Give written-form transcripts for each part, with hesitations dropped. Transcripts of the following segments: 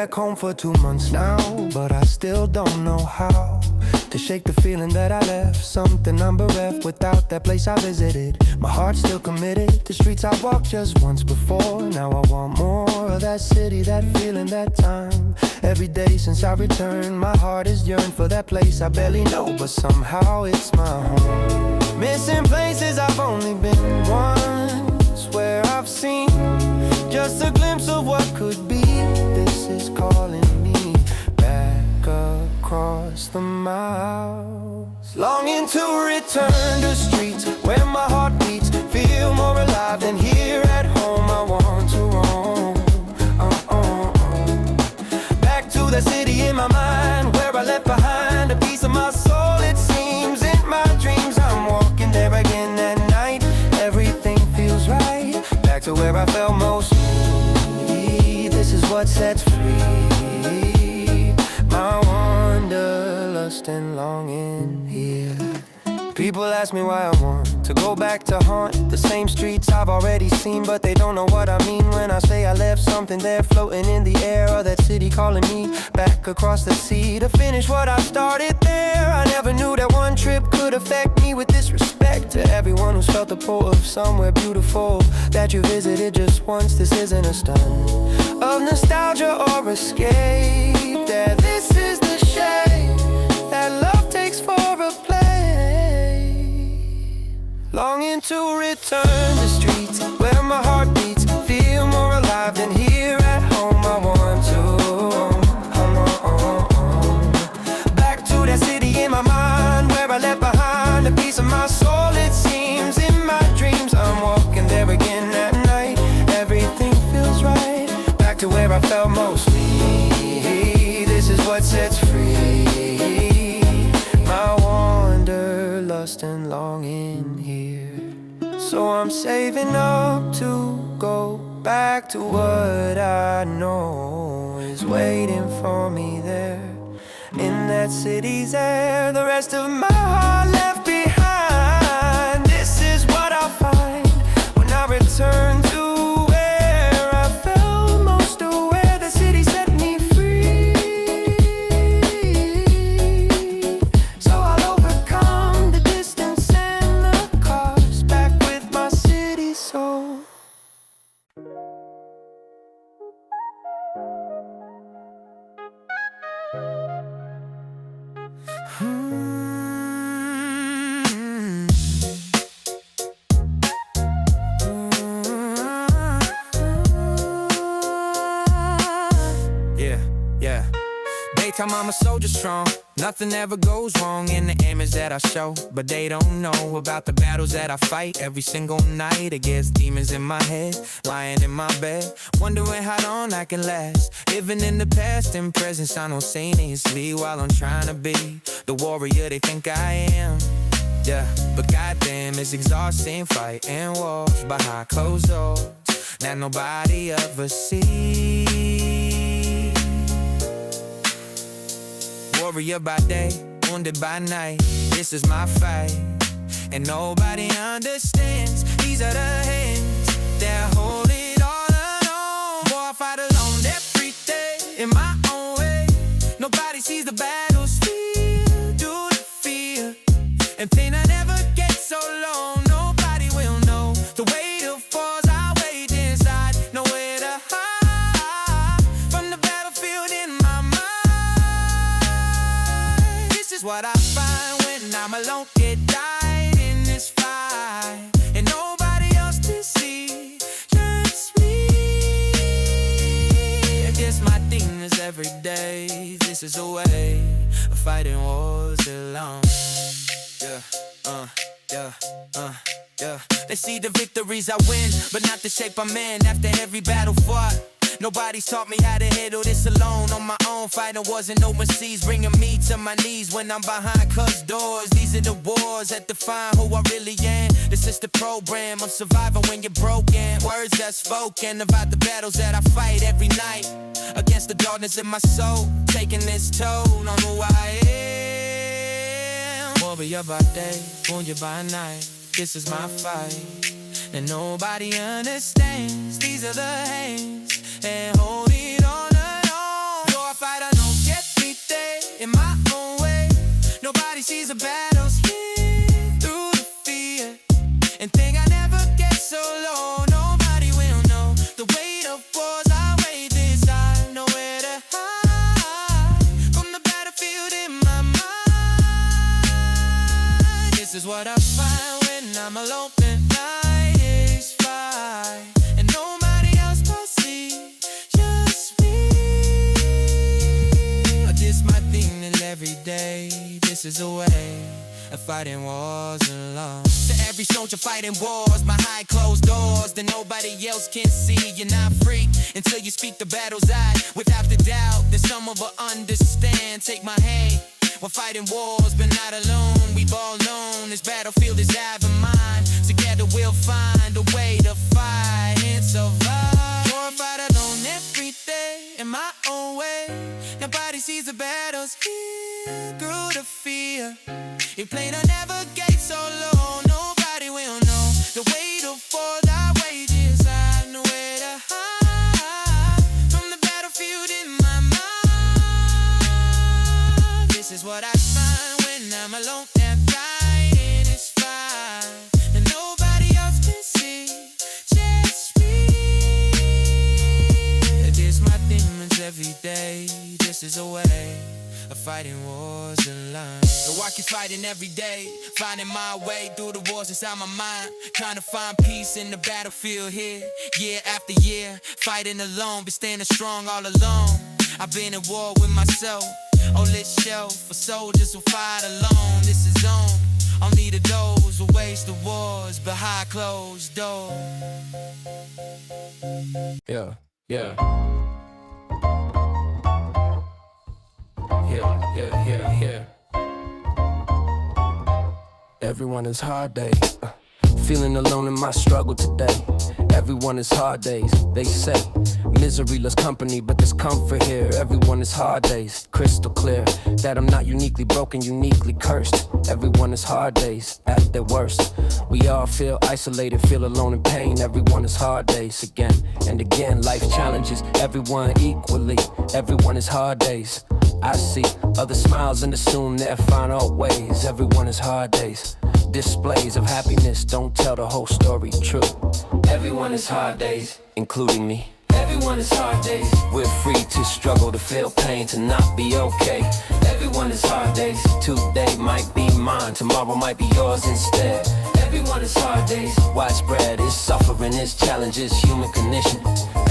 back home for 2 months now, but I still don't know how to shake the feeling that I left. Something I'm bereft without that place I visited. My heart's still committed. The streets I walked just once before. Now I want more of that city, that feeling, that time. Every day since I returned, my heart has yearned for that place I barely know, but somehow it's my home. Missing places I've only been once, where I've seen just a glimpse of what could be. This is calling me back across the miles, longing to return to streets where my heart beats, feel more alive than here at home. I want to roam, back to the city in my mind, where I left behind a piece of my soul. It seems in my dreams I'm walking there again at night. Everything feels right, back to where I felt most free. This is what sets free my wanderlust and longing here. People ask me why I want to go back to haunt the same streets I've already seen, but they don't know what I mean when I say I left something there floating in the air, or that city calling me back across the sea to finish what I started there. I never knew that one trip could affect me with this respect to everyone who's felt the pull of somewhere beautiful that you visited just once. This isn't a stunt of nostalgia or escape, that this is the shape that love takes for a play. Longing to return to streets where my heart beats, feel more alive than here at home. I want to back to that city in my mind, where I left behind a piece of my soul. It seems in my dreams I'm walking there again at night. Everything feels right, back to where I felt most free. This is what sets free my wanderlust and longing here. So I'm saving up to go back to what I know is waiting for me there in that city's air. The rest of my heart left behind. This is what I'll find when I return to where I felt most aware. The city set me free, so I'll overcome the distance and the cost, back with my city soul. Yeah. Daytime I'm a soldier strong, nothing ever goes wrong in the image that I show. But they don't know about the battles that I fight every single night against demons in my head, lying in my bed, wondering how long I can last. Living in the past and present simultaneously, while I'm trying to be the warrior they think I am. Yeah, but goddamn, it's exhausting fighting wars behind closed doors that nobody ever sees. Warrior by day, wounded by night. This is my fight, and nobody understands. These are the hands that hold it all alone. Boy, I fight alone every day in my own way. Nobody sees the battlefield due to fear and pain. I never get so long. Nobody will know the weight of falls I wait inside. Nowhere to hide from the battlefield in my mind. This is what I find when I'm alone. Get died in this fight, and nobody else to see, just me. Against my demons every day. This is a way of fighting wars alone. Yeah. They see the victories I win, but not the shape I'm in after every battle fought. Nobody's taught me how to handle this alone. On my own, fighting wars in overseas, bringing me to my knees when I'm behind closed doors. These are the wars that define who I really am. This is the program of surviving when you're broken. Words that's spoken about the battles that I fight every night against the darkness in my soul, taking this toll on who I am. Warrior by day, wounded by night. This is my fight, and nobody understands. These are the hands that hold it all alone. in my own way. Nobody sees the battles here through the fear, and think I never get so low. Nobody will know the weight of wars I wage inside. Nowhere to hide from the battlefield in my mind. This is what I find when I'm alone at night. Is fine, and nobody else but see, just me. This my thing till every day. This is a way of fighting wars alone. To every soldier fighting wars, my high closed doors that nobody else can see. You're not free until you speak the battle's eye. Without the doubt that someone will understand. Take my hand, we're fighting wars but not alone. We've all known this battlefield is our mind. Together we'll find a way to fight and survive. Glorified alone every day in my own way. Nobody sees the battles here, grew to fear. If plane will navigate so low, nobody will know the weight of war I wage inside. Nowhere to hide from the battlefield in my mind. This is what I find when I'm alone at night, and it's fine, and nobody else can see, just me. This my demons every day. This is a way of fighting wars alone. So I keep fighting every day, finding my way through the wars inside my mind, trying to find peace in the battlefield here, year after year, fighting alone, but standing strong all alone. I've been at war with myself. Oh, this shelf for soldiers who fight alone. This is on only to those who wage the wars behind closed doors. Yeah. Everyone is hard day. Feeling alone in my struggle today. Everyone is hard days, they say. Misery loves company, but there's comfort here. Everyone is hard days, crystal clear that I'm not uniquely broken, uniquely cursed. Everyone is hard days, at their worst. We all feel isolated, feel alone in pain. Everyone is hard days, again and again. Life challenges everyone equally. Everyone is hard days. I see other smiles and assume they'll find out ways. Everyone is hard days. Displays of happiness don't tell the whole story true. Everyone is hard days, including me. Everyone is hard days. We're free to struggle, to feel pain, to not be okay. Everyone is hard days. Today might be mine, tomorrow might be yours instead. Everyone is hard days. Widespread is suffering, is challenges, human condition.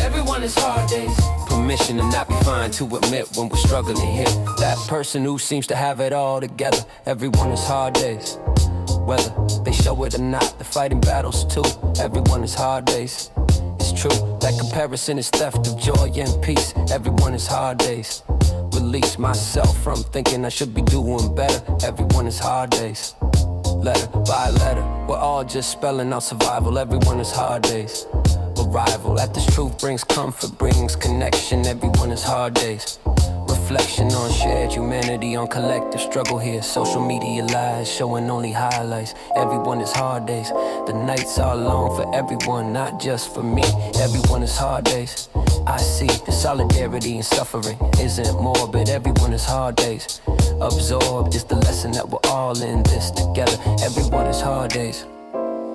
Everyone is hard days. Permission to not be fine, to admit when we're struggling here. That person who seems to have it all together. Everyone is hard days. Whether they show it or not, they're fighting battles too. Everyone is hard days. It's true, that comparison is theft of joy and peace. Everyone is hard days. Release myself from thinking I should be doing better. Everyone is hard days. Letter by letter, we're all just spelling out survival. Everyone is hard days. Arrival at this truth brings comfort, brings connection. Everyone is hard days. Reflection on shared humanity, on collective struggle here. Social media lies showing only highlights. Everyone is hard days. The nights are long for everyone, not just for me. Everyone is hard days. I see the solidarity and suffering isn't morbid. Everyone is hard days. Absorbed is the lesson that we're all in this together. Everyone is hard days.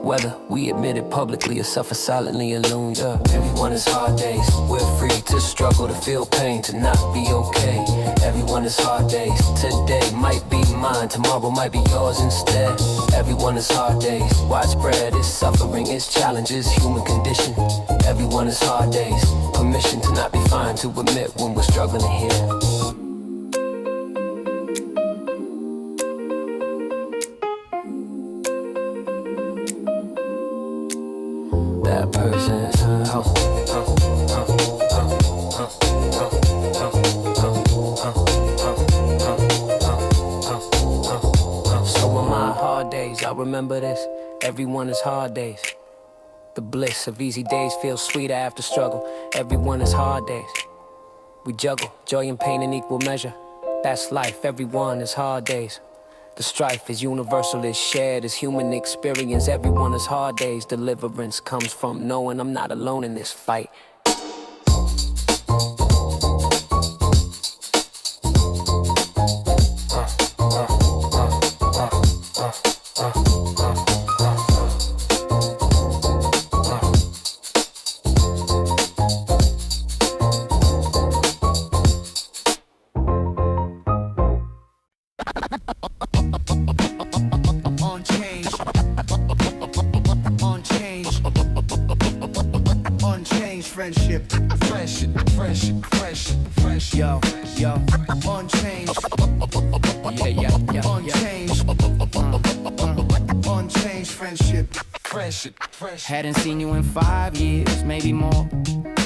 Whether we admit it publicly or suffer silently alone, everyone is hard days. We're free to struggle, to feel pain, to not be okay. Everyone is hard days. Today might be mine, tomorrow might be yours instead. Everyone is hard days. Widespread is suffering, is challenges, human condition. Everyone is hard days. Permission to not be fine, to admit when we're struggling here. That person is So on my hard days, I remember this. Everyone is hard days. The bliss of easy days feels sweeter after struggle. Everyone is hard days. We juggle joy and pain in equal measure. That's life, everyone is hard days. The strife is universal, is shared, is human experience. Everyone is hard days. Deliverance comes from knowing I'm not alone in this fight. yo, unchanged. Yeah. Unchanged. Unchanged friendship. Hadn't seen you in 5 years, maybe more.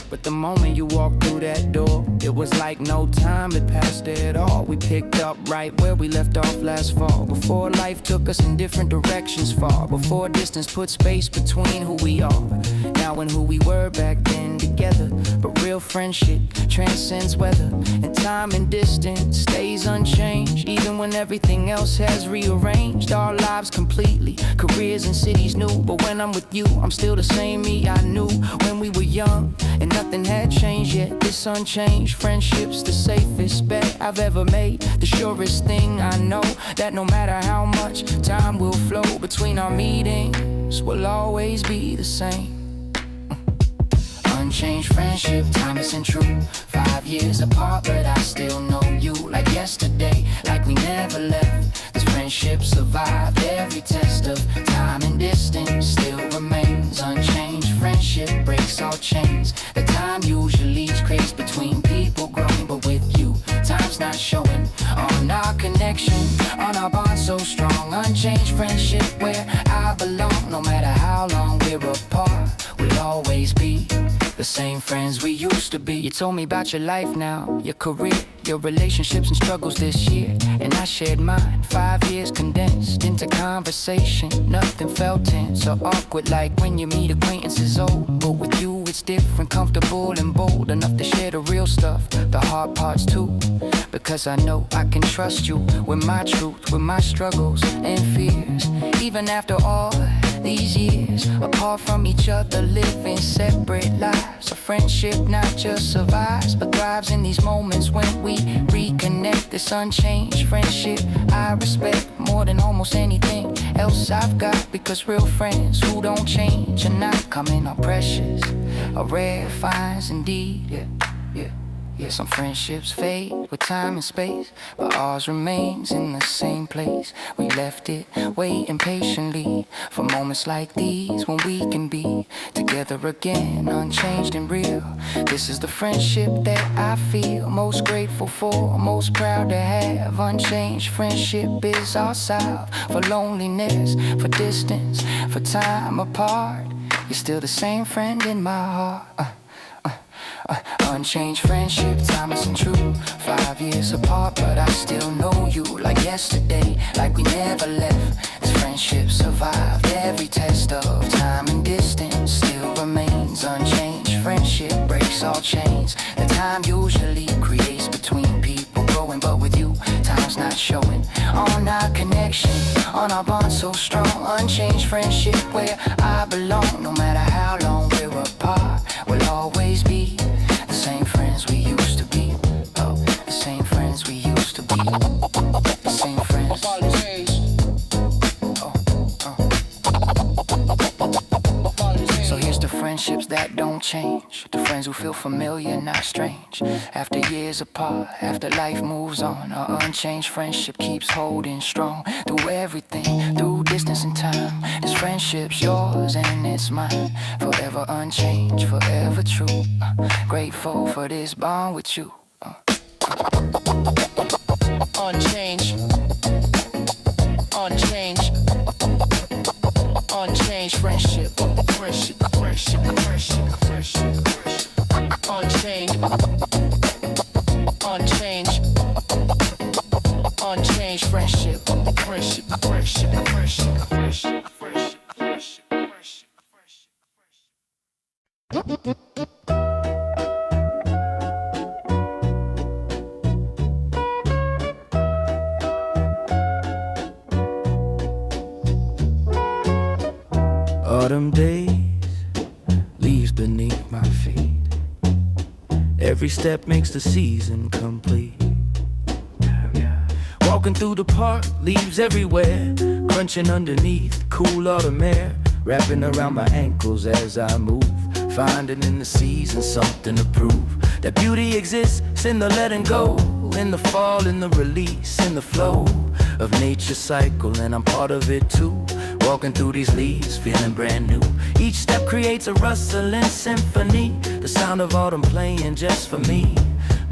But the moment you walked through that door, it was like no time had passed at all. We picked up right where we left off last fall. Before life took us in different directions far. Before distance put space between who we are now and who we were back then together. But real friendship transcends weather, and time and distance stays unchanged. Even when everything else has rearranged our lives completely, careers and cities new. But when I'm with you, I'm still the same me I knew when we were young, and nothing had changed yet. This unchanged friendship's the safest bet I've ever made. The surest thing I know, that no matter how much time will flow between our meetings, we'll always be the same. Unchanged friendship, time isn't true. 5 years apart, but I still know you like yesterday, like we never left. This friendship survived every test of time and distance, still remains unchanged. Friendship breaks all chains. The time usually creates between people growing, but with you, time's not showing on our connection, on our bond so strong. Unchanged friendship where I belong. No matter how long we're apart, we'll always be the same friends we used to be. You told me about your life now, your career, your relationships and struggles this year, and I shared mine. 5 years condensed into conversation. Nothing felt tense or awkward like when you meet acquaintances old. But with you it's different, comfortable and bold enough to share the real stuff, the hard parts too, because I know I can trust you with my truth, with my struggles and fears. Even after all these years apart from each other, living separate lives, a friendship not just survives but thrives in these moments when we reconnect. This unchanged friendship I respect more than almost anything else I've got, because real friends who don't change are not coming, are precious, are rare finds indeed. Yeah, some friendships fade with time and space, but ours remains in the same place. We left it waiting patiently for moments like these when we can be together again, unchanged and real. This is the friendship that I feel most grateful for, most proud to have. Unchanged friendship is our salve for loneliness, for distance, for time apart. You're still the same friend in my heart. Unchanged friendship, time isn't true. 5 years apart, but I still know you like yesterday, like we never left. This friendship survived every test of time and distance, still remains unchanged. Friendship breaks all chains. The time usually creates between people growing, but with you, time's not showing on our connection, on our bond so strong. Unchanged friendship where I belong. No matter how long we're apart, we'll always be the same friends we used to be. Oh, the same friends we used to be. The same friends. So here's the friendships that don't change, the friends who feel familiar, not strange. After years apart, after life moves on, our unchanged friendship keeps holding strong. Through everything, through distance and time, this friendship's yours and it's mine. Forever unchanged, forever true. Grateful for this bond with you. Unchanged. Unchanged. Unchanged friendship. Friendship. Unchanged. Unchanged. Unchanged friendship. Autumn days, leaves beneath my feet. Every step makes the season complete. Walking through the park, leaves everywhere, crunching underneath, cool autumn air, wrapping around my ankles as I move, finding in the season something to prove. That beauty exists in the letting go, in the fall, in the release, in the flow of nature's cycle, and I'm part of it too. Walking through these leaves, feeling brand new. Each step creates a rustling symphony, the sound of autumn playing just for me.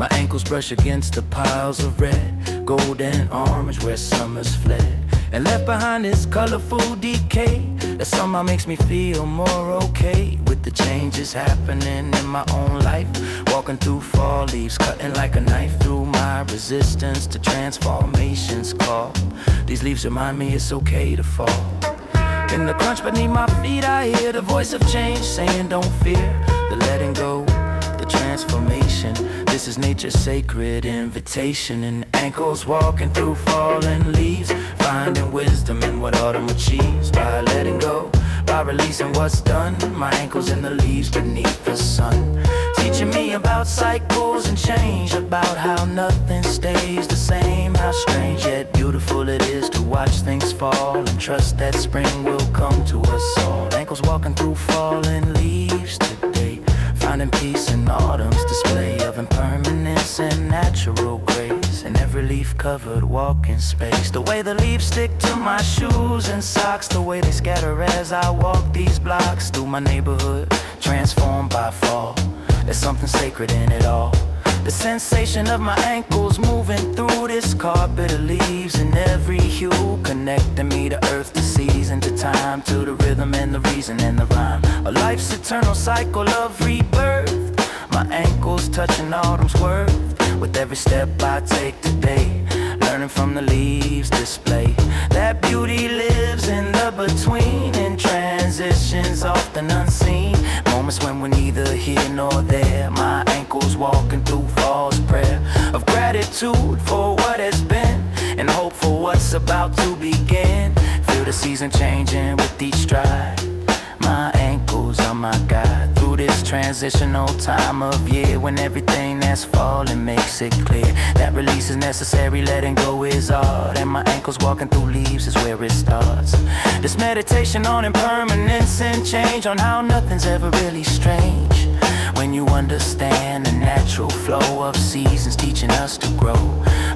My ankles brush against the piles of red, gold and orange where summer's fled. And left behind this colorful decay that somehow makes me feel more okay with the changes happening in my own life. Walking through fall leaves, cutting like a knife through my resistance to transformation's call. These leaves remind me it's okay to fall. In the crunch beneath my feet I hear the voice of change saying don't fear the letting go, the transformation. This is nature's sacred invitation. And ankles walking through fallen leaves, finding wisdom in what autumn achieves. By letting go, by releasing what's done, my ankles in the leaves beneath the sun. Teaching me about cycles and change, about how nothing stays the same. How strange yet beautiful it is to watch things fall and trust that spring will come to us all. Ankles walking through fallen leaves today, finding peace in autumn's display of impermanence and natural grace. In every leaf-covered walking space, the way the leaves stick to my shoes and socks, the way they scatter as I walk these blocks through my neighborhood, transformed by fall. There's something sacred in it all. The sensation of my ankles moving through this carpet of leaves in every hue, connecting me to earth, to season, to time, to the rhythm and the reason and the rhyme. A life's eternal cycle of rebirth, my ankles touching autumn's worth. With every step I take today, learning from the leaves display that beauty lives in the between, in transitions often unseen, moments when we're neither here nor there. My ankles walking through fall's prayer of gratitude for what has been and hope for what's about to begin. Feel the season changing with each stride. My ankles are my guide through this transitional time of year, when everything that's falling makes it clear that release is necessary, letting go is art. And my ankles walking through leaves is where it starts. This meditation on impermanence and change, on how nothing's ever really strange when you understand the natural flow of seasons, teaching us to grow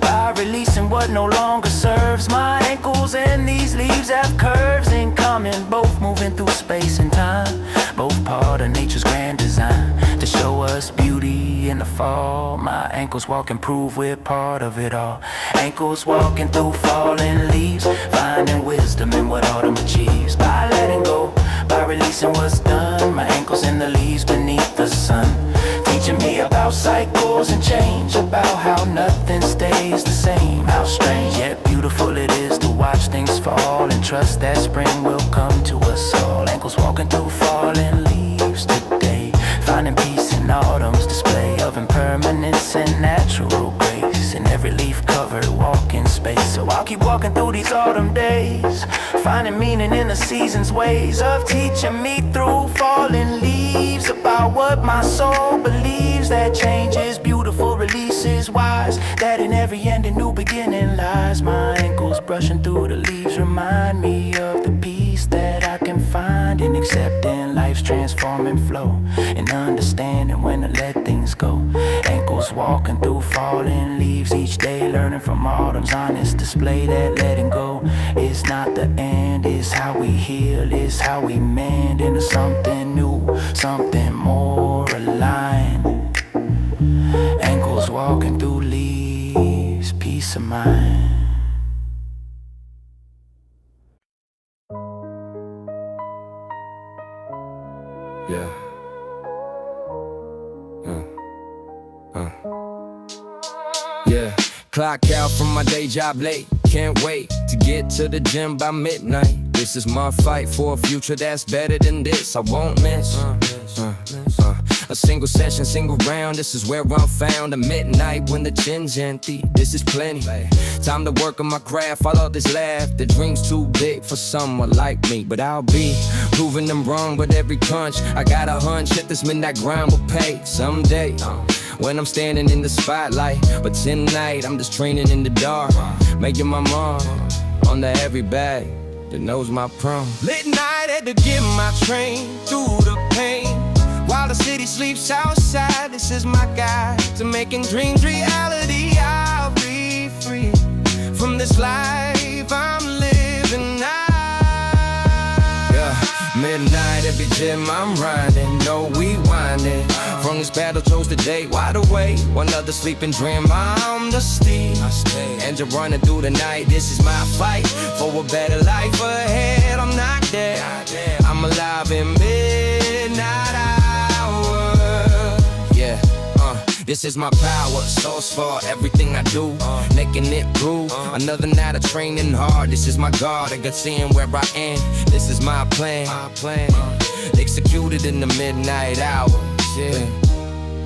by releasing what no longer serves. My ankles and these leaves have curves in common, both moving through space and time, both part of nature's grand design to show us beauty in the fall. My ankles walk and prove we're part of it all. Ankles walking through fallen leaves, finding wisdom in what autumn achieves. By letting go, by releasing what's done, my ankles in the leaves beneath the sun, teaching me about cycles and change, about how nothing stays the same. How strange yet beautiful it is to watch things fall and trust that spring will come to us all. Ankles walking through fallen leaves today, finding peace in autumn's display of impermanence and natural grace in every leaf-covered walking space. So I'll keep walking through these autumn days, finding meaning in the season's ways of teaching me through fallen leaves about what my soul believes, that change is beautiful, release is wise, that in every end a new beginning lies. My ankles brushing through the leaves remind me of the peace that I can find in accepting life's transforming flow, and understanding when to let things go. Ankles walking through fallen leaves each day, learning from autumn's honest display that letting go is not the end, it's how we heal, it's how we mend into something new, something more aligned. Ankles walking through leaves, peace of mind. Yeah. Yeah. Clock out from my day job late. Can't wait to get to the gym by midnight. This is my fight for a future that's better than this. I won't miss. A single session, single round, this is where I'm found. At midnight when the chin's empty, this is plenty. Time to work on my craft, follow this laugh. The dream's too big for someone like me, but I'll be proving them wrong with every punch. I got a hunch that this midnight grind will pay someday, when I'm standing in the spotlight. But tonight, I'm just training in the dark, making my mark on the heavy bag that knows my prom. Late night, had to get my train through the pain. While the city sleeps outside, this is my guide to making dreams reality. I'll be free from this life I'm living now. Yeah. Midnight at every gym I'm running, no rewinding. From this battle, chose today, wide awake. One other sleeping dream, I'm the steed. And you're running through the night, this is my fight. For a better life ahead, I'm not dead. I'm alive in midnight hour. Yeah, this is my power, source for everything I do. Making it through another night of training hard. This is my guard, I got seeing where I am. This is my plan, executed in the midnight hour. Yeah,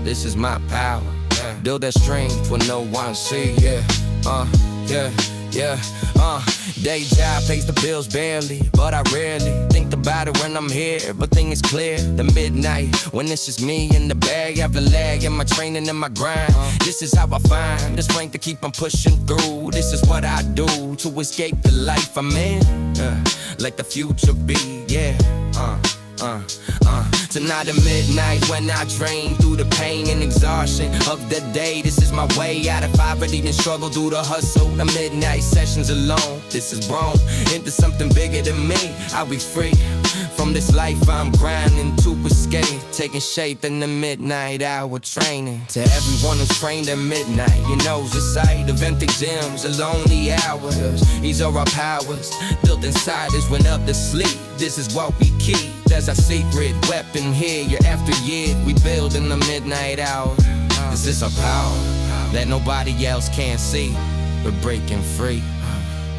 this is my power. Build that strength when no one see. Day job pays the bills barely, but I rarely think about it when I'm here. But thing is clear, the midnight when it's just me in the bag after lag in my training and my grind. This is how I find the strength to keep on pushing through. This is what I do to escape the life I'm in. Let the future be, yeah. Tonight at midnight when I drain through the pain and exhaustion of the day. This is my way out if I already been struggle through the hustle. The midnight sessions alone, this is grown into something bigger than me. I'll be free from this life I'm grinding to escape, taking shape in the midnight hour training. To everyone who's trained at midnight, you know the sight of empty gyms, the lonely hours. These are our powers, built inside us when up to sleep. This is what we keep as our secret weapon here. Year after year, we build in the midnight hour. This is our power that nobody else can see. We're breaking free,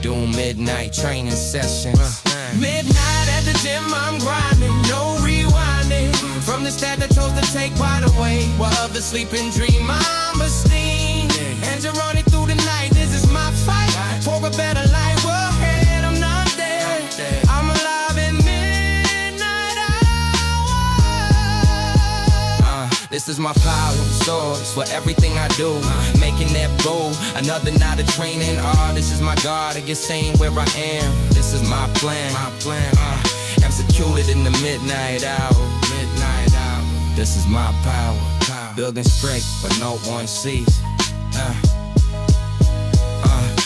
doing midnight training sessions. Midnight at the gym, I'm grinding, no rewinding. From the stat that chose to take wide away, while others sleep and dream, I'm a steam. And you're running through the night, this is my fight. For a better life ahead, I'm not dead. I'm alive in midnight hour. This is my power source for everything I do. Making that bold, another night of training. This is my God, I get sane where I am. This is my plan, executed in the midnight hour. This is my power, building strength but no one sees.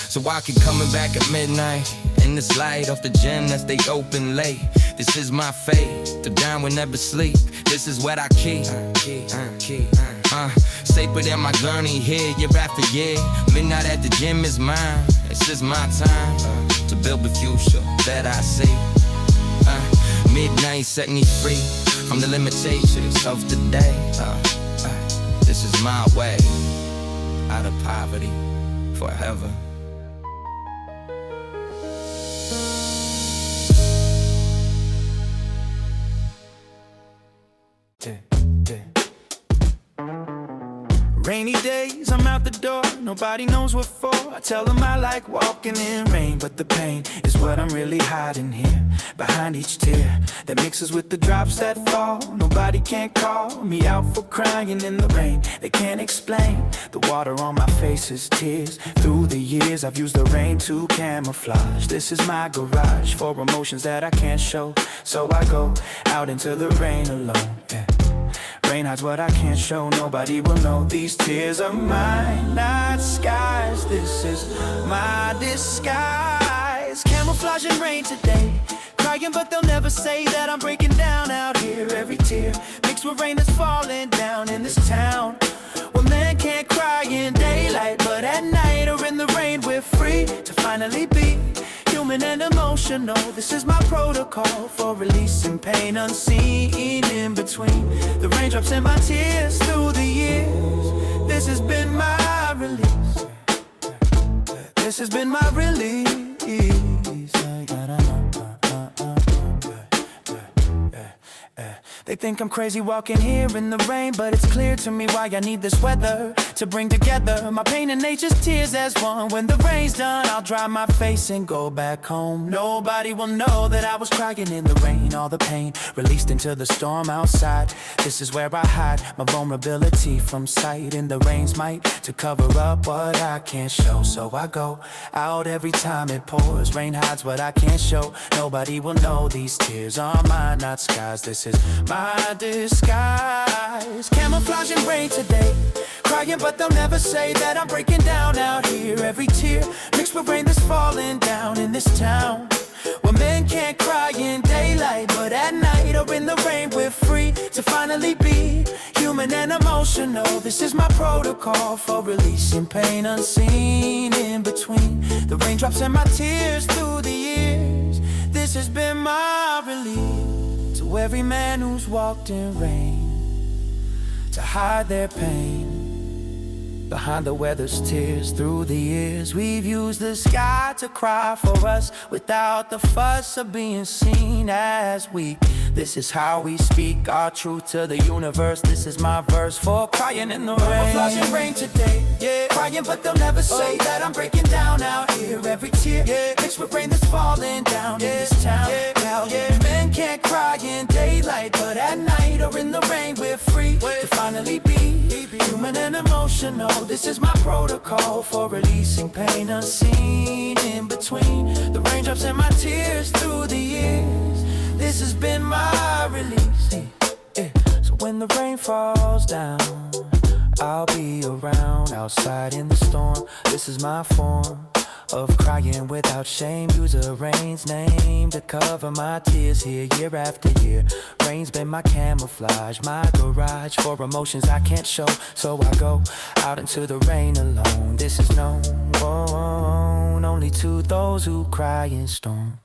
So I keep coming back at midnight in this light off the gym that stay open late. This is my fate, to down will never sleep. This is what I keep. Safer than my journey here, year after year. Midnight at the gym is mine. This is my time to build the future that I see. Midnight set me free from the limitations of today. This is my way out of poverty forever. Rainy days, I'm out the door, nobody knows what for. I tell them I like walking in rain, but the pain is what I'm really hiding here. Behind each tear that mixes with the drops that fall. Nobody can call me out for crying in the rain. They can't explain the water on my face is tears. Through the years I've used the rain to camouflage. This is my garage for emotions that I can't show. So I go out into the rain alone, yeah. Rain hides what I can't show, nobody will know. These tears are mine, not skies. This is my disguise. Camouflaging rain today, crying but they'll never say that I'm breaking down out here. Every tear mixed with rain that's falling down in this town. Well, men can't cry in daylight, but at night or in the rain we're free to finally be human and emotional. This is my protocol for releasing pain unseen in between the raindrops and my tears through the years. This has been my release. This has been my release. They think I'm crazy walking here in the rain, but it's clear to me why I need this weather to bring together my pain and nature's tears as one. When the rain's done, I'll dry my face and go back home. Nobody will know that I was crying in the rain. All the pain released into the storm outside. This is where I hide my vulnerability from sight. In the rain's might to cover up what I can't show. So I go out every time it pours. Rain hides what I can't show. Nobody will know these tears are mine, not skies. This is my disguise. Camouflaging rain today, crying but they'll never say that I'm breaking down out here. Every tear mixed with rain that's falling down in this town. Well, men can't cry in daylight, but at night or in the emotional. This is my protocol for releasing pain unseen in between the raindrops and my tears through the years. This has been my relief to every man who's walked in rain to hide their pain behind the weather's tears. Through the years we've used the sky to cry for us without the fuss of being seen as weak. This is how we speak our truth to the universe. This is my verse for crying in the rain. Floods and rain today, yeah. Crying but they'll never say that I'm breaking down out here. Every tear, yeah, mixed with rain that's falling down in this town. Yeah. Men can't cry in daylight, but at night or in the rain we're free to finally be human and emotional. This is my protocol for releasing pain unseen in between the raindrops and my tears through the years. This has been my release. Yeah. So when the rain falls down, I'll be around outside in the storm. This is my form of crying without shame. Use the rain's name to cover my tears here year after year. Rain's been my camouflage, my garage for emotions I can't show. So I go out into the rain alone. This is known only to those who cry in storm.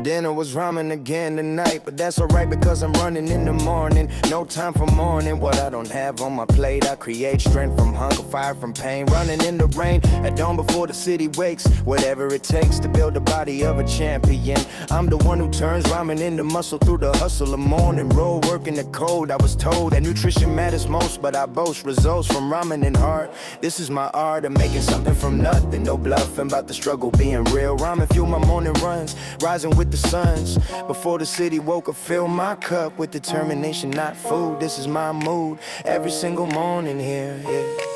Dinner was ramen again tonight, but that's alright because I'm running in the morning. No time for mourning what I don't have on my plate. I create strength from hunger, fire from pain. Running in the rain at dawn before the city wakes. Whatever it takes to build the body of a champion. I'm the one who turns ramen into muscle through the hustle of morning road. Working the cold, I was told that nutrition matters most, but I boast results from ramen and heart. This is my art of making something from nothing. No bluffing about the struggle being real. Ramen fuel my morning runs, rising with the suns. Before the city woke up, fill my cup with determination, not food. This is my mood every single morning here, yeah.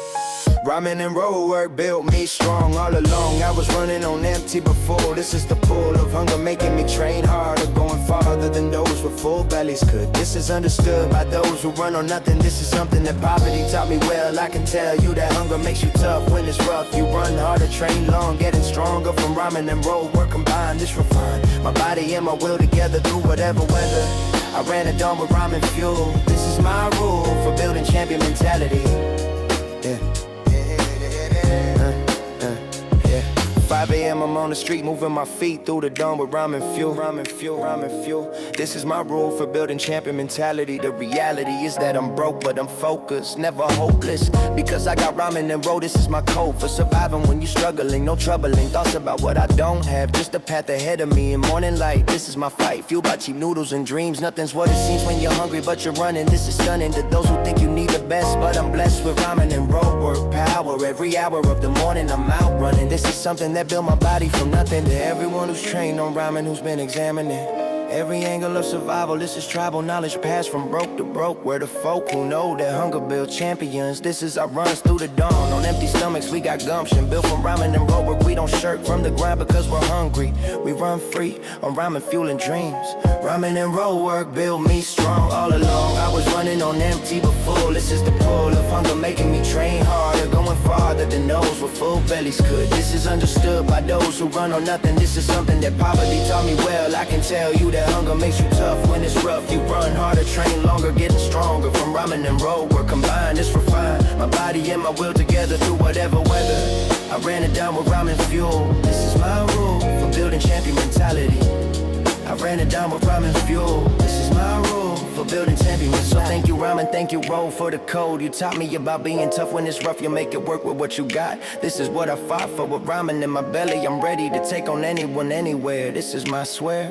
Ramen and road work built me strong all along. I was running on empty before. This is the pull of hunger making me train harder, going farther than those with full bellies could. This is understood by those who run on nothing. This is something that poverty taught me well. I can tell you that hunger makes you tough when it's rough. You run harder, train long, getting stronger from ramen and road work combined. This refine my body and my will together through whatever weather. I ran it down with ramen fuel. This is my rule for building champion mentality. Yeah. 5 a.m. I'm on the street moving my feet through the dawn with ramen fuel. Ramen fuel, ramen fuel. This is my rule for building champion mentality. The reality is that I'm broke but I'm focused, never hopeless, because I got ramen and roll. This is my code for surviving when you're struggling. No troubling thoughts about what I don't have, just a path ahead of me in morning light. This is my fight, fueled by cheap noodles and dreams. Nothing's what it seems when you're hungry but you're running. This is stunning to those who think you need the best, but I'm blessed with ramen and road work power. Every hour of the morning I'm out running. This is something that build my body from nothing. To everyone who's trained on ramen, who's been examining every angle of survival. This is tribal knowledge passed from broke to broke. We're the folk who know that hunger builds champions. This is our runs through the dawn. On empty stomachs we got gumption, built from ramen and road work. We don't shirk from the grind because we're hungry. We run free on ramen fueling dreams. Ramen and road work build me strong all along. I was running on empty before. This is the pull of hunger making me train harder, going farther than those with full bellies could. This is understood by those who run on nothing. This is something that poverty taught me well. I can tell you that hunger makes you tough when it's rough. You run harder, train longer, getting stronger from ramen and road work combined. It's refined my body and my will together through whatever weather. I ran it down with ramen fuel. This is my rule for building champion mentality. I ran it down with ramen fuel. This is my rule for building champion. So thank you ramen, thank you roll for the code. You taught me about being tough when it's rough. You make it work with what you got. This is what I fought for with ramen in my belly. I'm ready to take on anyone, anywhere. This is my swear.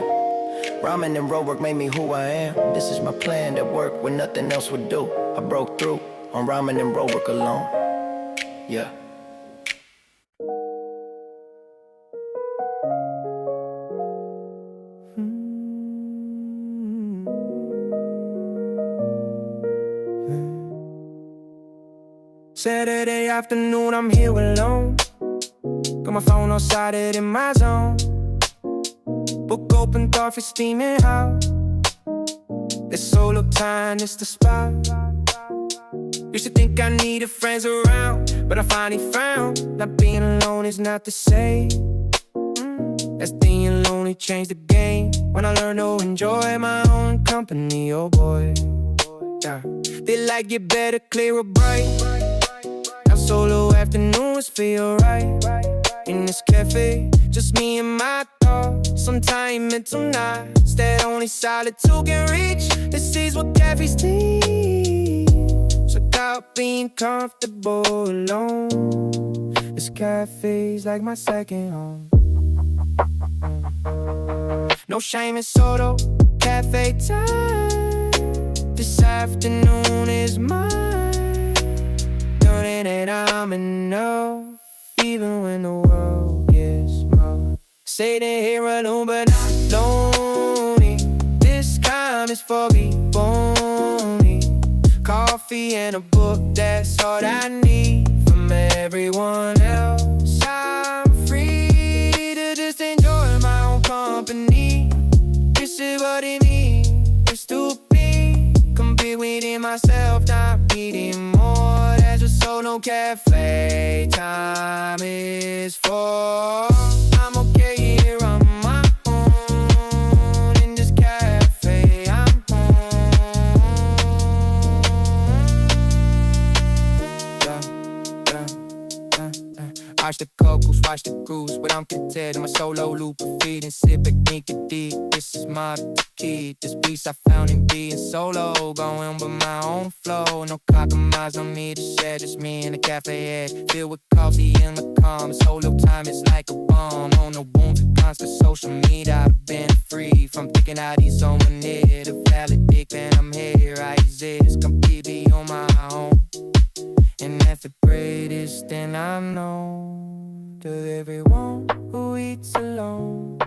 Ramen and road work made me who I am. This is my plan that worked when nothing else would do. I broke through on ramen and road work alone. Yeah. Saturday afternoon, I'm here alone. Got my phone outside it in my zone. Book open, coffee steaming hot. This solo time is the spot. Used to think I needed friends around, but I finally found that being alone is not the same. That's being lonely changed the game when I learned to enjoy my own company. Oh boy, yeah. They like you better clear a break. Now solo afternoons feel right in this cafe, just me and my thoughts. Sometimes mental nights that only solitude can reach. This is what cafes teach. So without being comfortable alone, this cafe's like my second home. No shame in solo cafe time. This afternoon is mine. Knowing that I'm enough, even when the world gets small. Sitting here alone but not lonely. This time is for people only. Coffee and a book, that's all I need from everyone else. I'm free to just enjoy my own company. This is what it means to be complete within myself, not needing more. That's what solo cafe time is for. I'm okay here on my own in this cafe. I'm Watch the cocoas, watch the cruise, but I'm content in my solo loop of feeding, sip it, make it deep. This is my key, this peace I found in being solo, going with my own flow. No compromise on me to share, just me in the cafe head, filled with coffee and the calm. Solo time is like a bomb, on no wounds and constant social media. I've been free from thinking I need someone near to validate that I'm here. I exist completely on my own. And that's the greatest thing I know. To everyone who eats alone,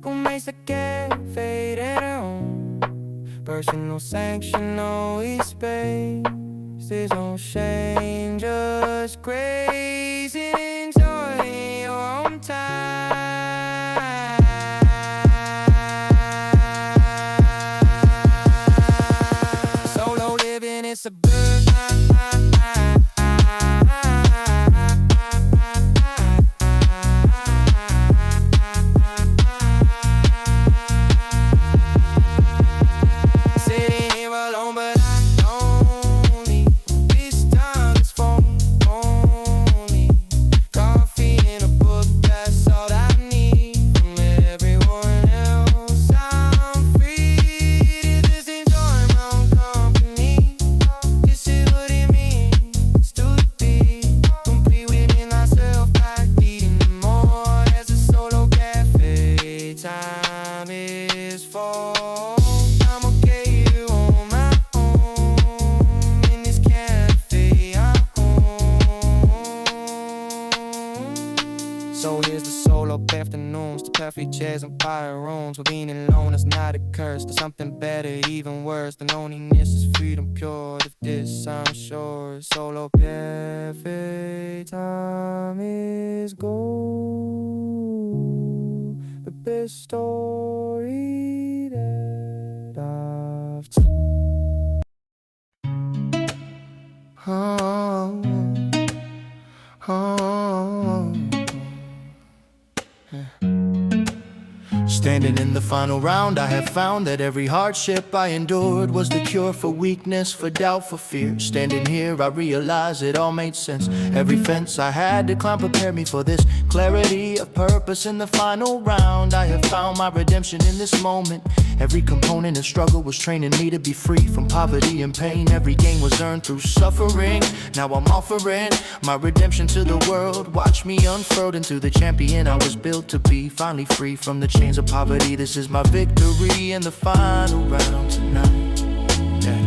who makes a cafe their own, personal sanction, always space. There's no shame, just grace and enjoy your own time. Solo living, it's a bird. Chairs and fire rooms, but being alone is not a curse. There's something better, even worse. The loneliness is freedom pure. If this I'm sure, solo cafe time is gold. The best story that I've told. Standing in the final round, I have found that every hardship I endured was the cure for weakness, for doubt, for fear. Standing here, I realize it all made sense. Every fence I had to climb prepared me for this clarity of purpose in the final round. I have found my redemption in this moment. Every component of struggle was training me to be free from poverty and pain. Every gain was earned through suffering. Now I'm offering my redemption to the world. Watch me unfurled into the champion I was built to be. Finally free from the chains of poverty. This is my victory in the final round tonight. Yeah.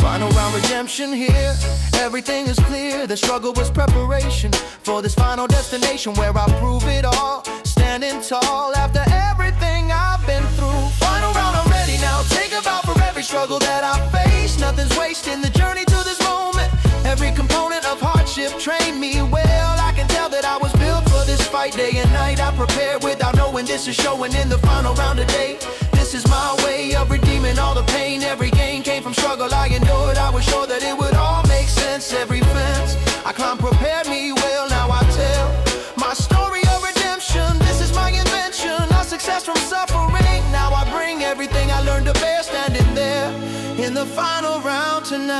Final round redemption here. Everything is clear. The struggle was preparation for this final destination where I prove it all. Standing tall after everything I've been through. Final round, I'm ready now. Take a bow for every struggle that I face. Nothing's wasting the journey to this moment. Every component of hardship trained me well. I can tell that I was built for this fight. Day and night I prepared without knowing this is showing in the final round today. This is my way of redeeming all the pain. Every gain came from struggle I endured. I was sure that it would final round tonight.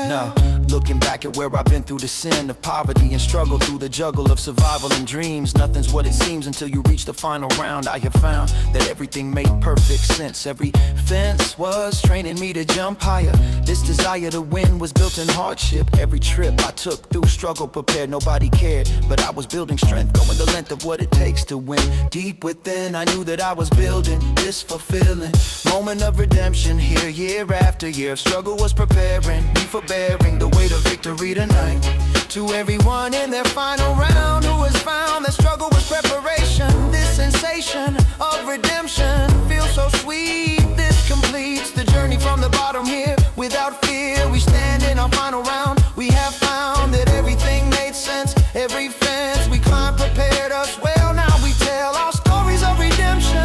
No. Looking back at where I've been through the sin of poverty and struggle through the juggle of survival and dreams. Nothing's what it seems until you reach the final round. I have found that everything made perfect sense. Every fence was training me to jump higher. This desire to win was built in hardship. Every trip I took through struggle prepared, nobody cared, but I was building strength, going the length of what it takes to win. Deep within I knew that I was building this fulfilling moment of redemption here. Year after year of struggle was preparing me for bearing the weight of victory tonight. To everyone in their final round who has found that struggle was preparation, this sensation of redemption feels so sweet. This completes the journey from the bottom here. Without fear we stand in our final round. We have found that everything made sense. Every fence we climbed prepared us well. Now we tell our stories of redemption.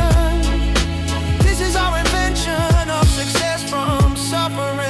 This is our invention of success from suffering.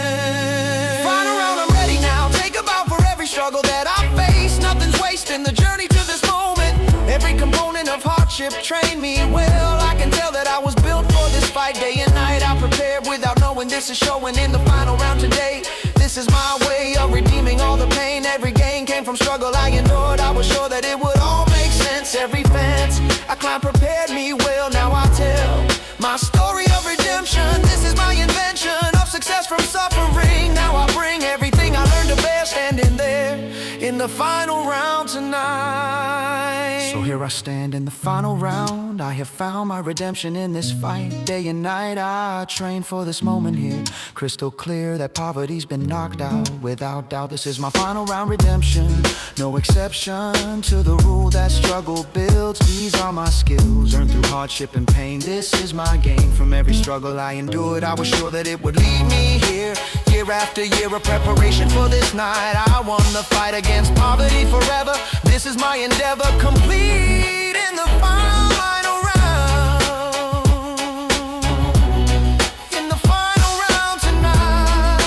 Final round, I'm ready now. Take a bow for every struggle that I face. Nothing's wasting the journey to this moment. Every component of hardship trained me well. I can tell that I was built for this fight. Day and night I prepared without knowing this is showing in the final round today. This is my way of redeeming all the pain. Every gain came from struggle I endured. I was sure that it would all make sense. Every fence I climbed prepared me well. Now I tell my story of redemption. This is my invention of success from suffering. Now I bring everything I learned to bear, standing there in the final round tonight. So here I stand in the final round. I have found my redemption in this fight. Day and night I train for this moment here. Crystal clear that poverty's been knocked out. Without doubt this is my final round redemption. No exception to the rule that struggle builds. These are my skills earned through hardship and pain. This is my gain from every struggle I endured. I was sure that it would lead me here. Year after year of preparation for this night. I won the fight against poverty forever. This is my endeavor complete in the final round. In the final round tonight.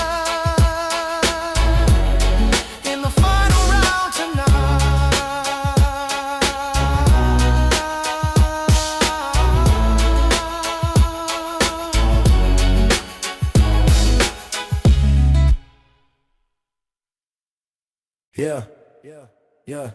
In the final round Yeah.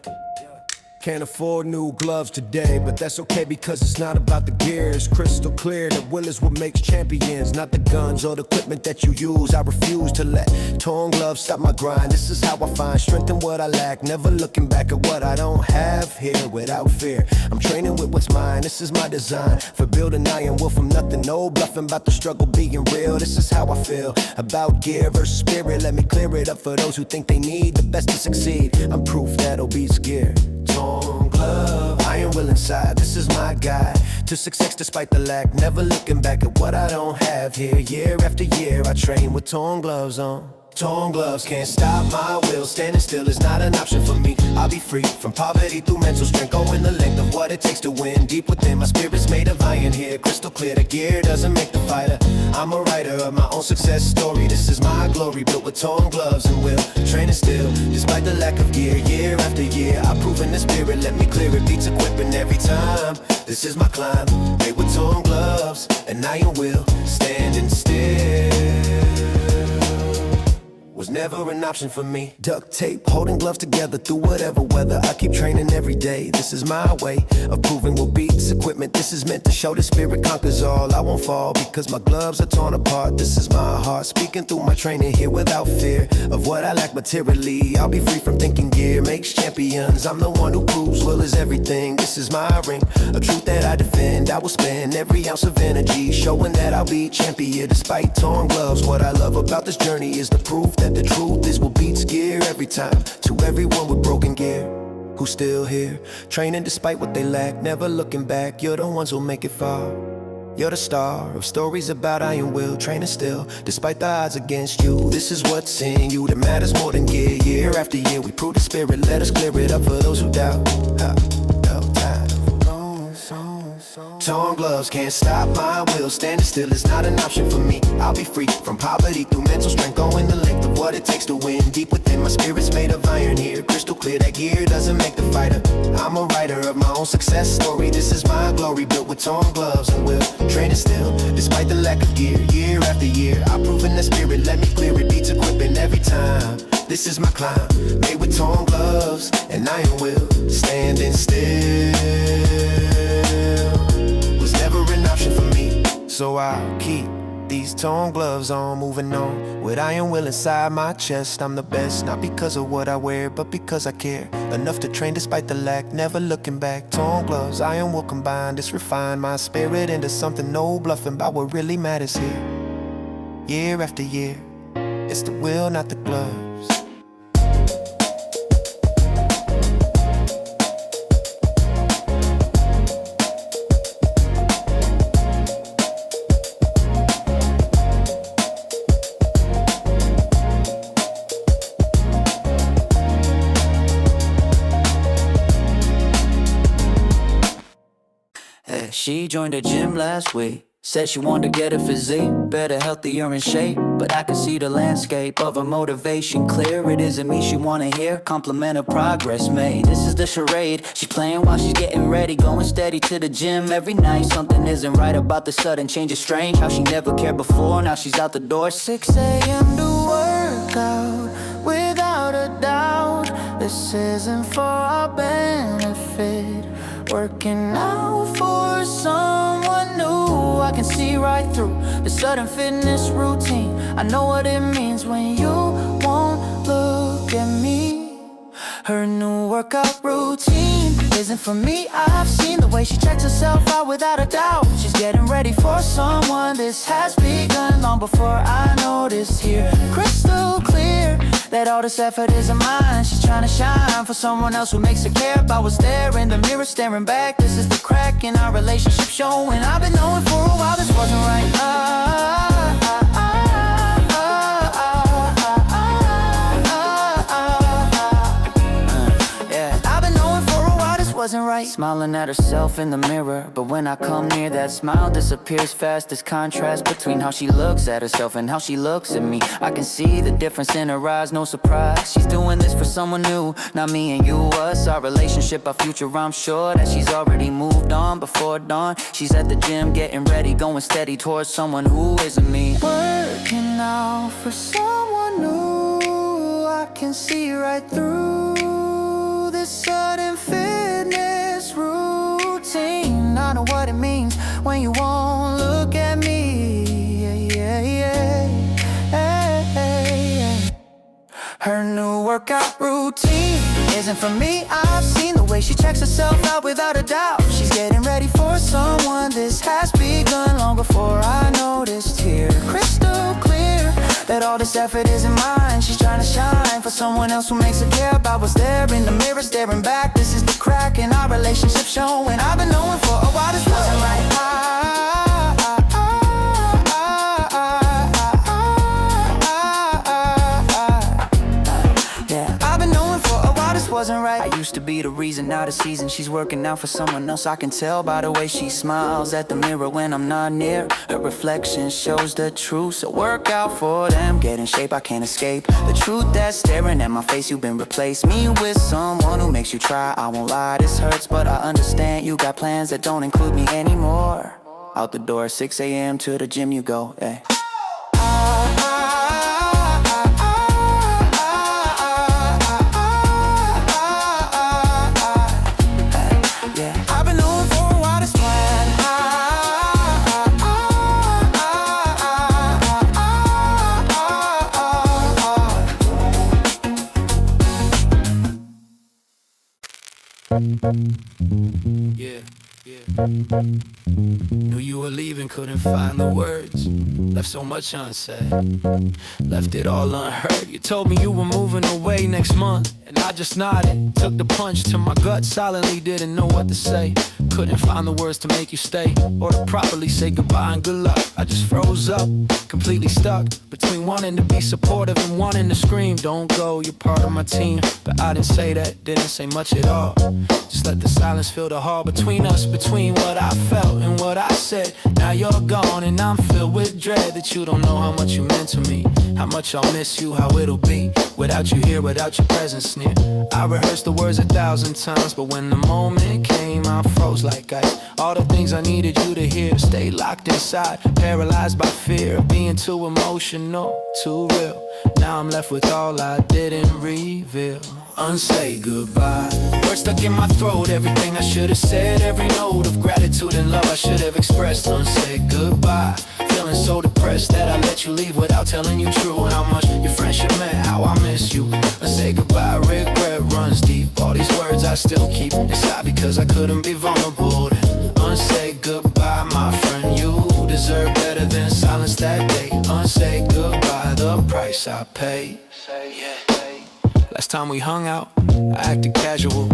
Can't afford new gloves today, but that's okay because it's not about the gear. It's crystal clear that will is what makes champions, not the guns or the equipment that you use. I refuse to let torn gloves stop my grind. This is how I find strength in what I lack, never looking back at what I don't have here without fear. I'm training with what's mine, this is my design for building iron will from nothing. No bluffing about the struggle being real. This is how I feel about gear versus spirit. Let me clear it up for those who think they need the best to succeed. I'm proof that'll beats gear. Torn glove, iron will inside. This is my guide to success despite the lack. Never looking back at what I don't have here. Year after year I train with torn gloves on. Torn gloves can't stop my will. Standing still is not an option for me. I'll be free from poverty through mental strength. Going the length of what it takes to win. Deep within my spirit's made of iron here. Crystal clear, the gear doesn't make the fighter. I'm a writer of my own success story. This is my glory, built with torn gloves and will. Training still, despite the lack of gear. Year after year, I've proven the spirit. Let me clear it, beats equipping every time. This is my climb, made with torn gloves and iron will. Standing still was never an option for me. Duct tape, holding gloves together through whatever weather. I keep training every day. This is my way of proving what beats equipment. This is meant to show the spirit conquers all. I won't fall because my gloves are torn apart. This is my heart speaking through my training here without fear of what I lack materially. I'll be free from thinking gear makes champions. I'm the one who proves will is everything. This is my ring, a truth that I defend. I will spend every ounce of energy showing that I'll be champion despite torn gloves. What I love about this journey is the proof that the truth is what beats gear every time. To everyone with broken gear who's still here, training despite what they lack, never looking back. You're the ones who'll make it far. You're the star of stories about iron will. Training still despite the odds against you. This is what's in you that matters more than gear. Year after year we prove the spirit. Let us clear it up for those who doubt. torn gloves. Can't stop my will, standing still is not an option for me. I'll be free from poverty through mental strength, going the length of what it takes to win. Deep within my spirit's made of iron here, crystal clear that gear doesn't make the fighter. I'm a writer of my own success story, this is my glory, built with torn gloves and will. Training still, despite the lack of gear, year after year. I've proven that spirit, let me clear it, beats equipping every time. This is my climb, made with torn gloves and iron will. Standing still was never an option for me, so I'll keep these torn gloves on, moving on with iron will inside my chest. I'm the best, not because of what I wear, but because I care enough to train despite the lack, never looking back. Torn gloves, iron will combine, this refine my spirit into something no bluffing about what really matters here. Year after year, it's the will, not the gloves. She joined the gym last week. Said she wanted to get a physique, better, healthier in shape. But I can see the landscape of her motivation clear. It isn't me she wanna hear, compliment her progress made. This is the charade, she's playing while she's getting ready. Going steady to the gym every night. Something isn't right about the sudden change, it's strange. How she never cared before, now she's out the door. 6 a.m. to work out, without a doubt. This isn't for our benefit. Working out for someone new, I can see right through the sudden fitness routine. I know what it means when you won't look at me. Her new workout routine isn't for me. I've seen the way she checks herself out without a doubt. She's getting ready for someone. This has begun long before I noticed here. Crystal clear that all this effort isn't mine. She's trying to shine for someone else who makes her care about what's there in the mirror, staring back. This is the crack in our relationship showing. I've been knowing for a while this wasn't right. Wasn't right. Smiling at herself in the mirror, but when I come near, that smile disappears fast. This contrast between how she looks at herself and how she looks at me, I can see the difference in her eyes, no surprise. She's doing this for someone new, not me and you, us. Our relationship, our future, I'm sure that she's already moved on before dawn. She's at the gym getting ready, going steady towards someone who isn't me. Working out for someone new, I can see right through this sudden fitness routine. I know what it means when you won't look at me. Her new workout routine isn't for me. I've seen the way she checks herself out without a doubt. She's getting ready for someone. This has begun long before I noticed here. Crystal clear that all this effort isn't mine. She's trying to shine for someone else who makes her care about what's there in the mirror, staring back. This is the crack in our relationship showing. I've been knowing for a while this wasn't right. Wasn't right. I used to be the reason, now the season she's working out for someone else. I can tell by the way she smiles at the mirror when I'm not near. Her reflection shows the truth, so work out for them. Get in shape, I can't escape the truth that's staring at my face. You've been replaced me with someone who makes you try. I won't lie, this hurts, but I understand you got plans that don't include me anymore. Out the door, 6 a.m. to the gym you go, hey. Yeah. Knew you were leaving. even couldn't find the words. Left so much unsaid, left it all unheard. You told me you were moving away next month, and I just nodded. Took the punch to my gut, silently didn't know what to say. Couldn't find the words to make you stay, or to properly say goodbye and good luck. I just froze up, completely stuck between wanting to be supportive and wanting to scream, don't go, you're part of my team. But I didn't say that, didn't say much at all. Just let the silence fill the hall between us, between what I felt and what I said. Now you're gone and I'm filled with dread that you don't know how much you meant to me, how much I'll miss you, how it'll be without you here, without your presence near. I rehearsed the words 1,000 times, but when the moment came, I froze like ice. All the things I needed you to hear stayed locked inside, paralyzed by fear of being too emotional, too real. Now I'm left with all I didn't reveal. Unsay goodbye. Words stuck in my throat, everything I should have said, every note of gratitude and love I should have expressed. Unsay goodbye. Feeling so depressed that I let you leave without telling you true how much your friendship meant, how I miss you. Unsay goodbye, regret runs deep. All these words I still keep inside because I couldn't be vulnerable. Unsay goodbye, my friend, you deserve better than silence that day. Unsay goodbye, the price I paid. Last time we hung out, I acted casual,